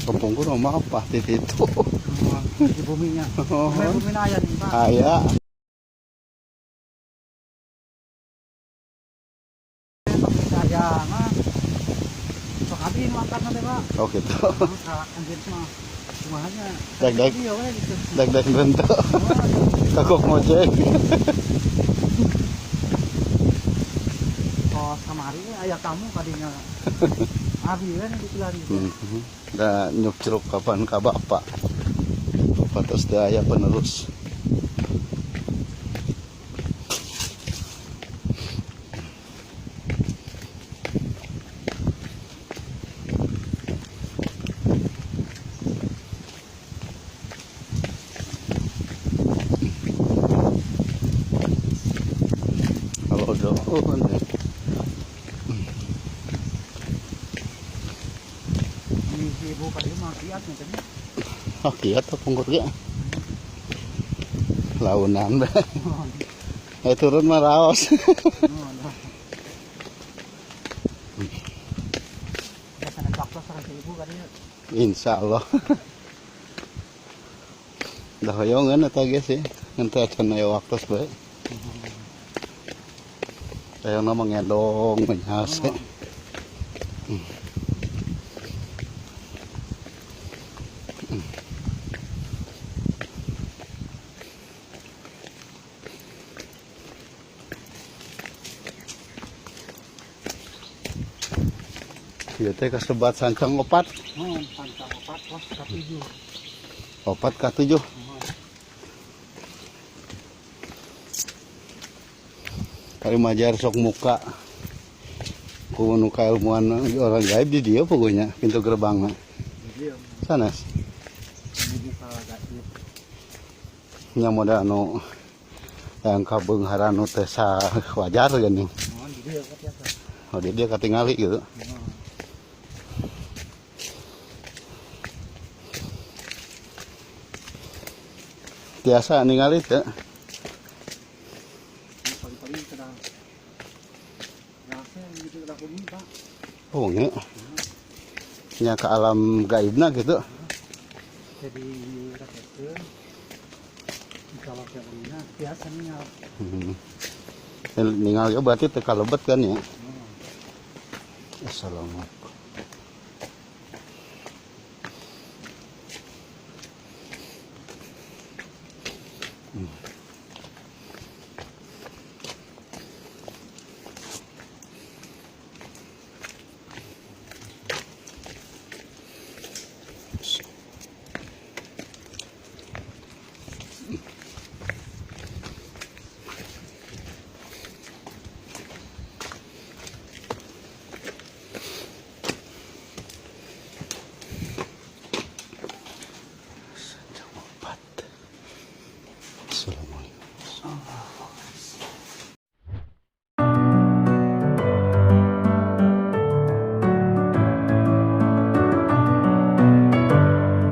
Kampung ko rumah apa itu. Di buminya. May bumi na yan, Pak. Aya. Sayang, ha. So, kabin, makan na, diba? Oh gitu. Anjir mah. Semuanya. Dag-dag. Video, gitu. Dag-dag bentuk. Kakok ngojek. Oh, kamari, ayah kamu kadinya. Abi kan di pilar itu. Da nyuk ceruk kapan ka bapak. Patos teh aya penerus. Kalau doon Ini si ibu kadinya mah kiat nya. kiat pungkur ge. Launan be. Turun mah raos. Biasa nakaklas sa ibu kadinya. Insyaallah. Dah hoyongan eta ge sih. Ente acan aya waktu bae. Kayak nama ngedong menyase. Ieu teh kasebat sancang opat. Pancang opat pos ka 7. Opat ka 7. Kali majar sok muka. Ku nu kailmuan orang gaib di dia pokoknya pintu gerbangna. Sanes. Buka gaib. Nya moda anu yang kabeungharan nu teh sa wajar geuning. Di dia katiasa. Oh dia katingali gitu. Tiasa ningali teh. Paling-paling kada. Rasa gitu kada bumi, Pak. Oh nya. Nya ke alam gaibna gitu. Jadi rakeun. Kalau kayak begini biasa ningal. Ningali berarti teh kalebet kan ya. Assalamualaikum.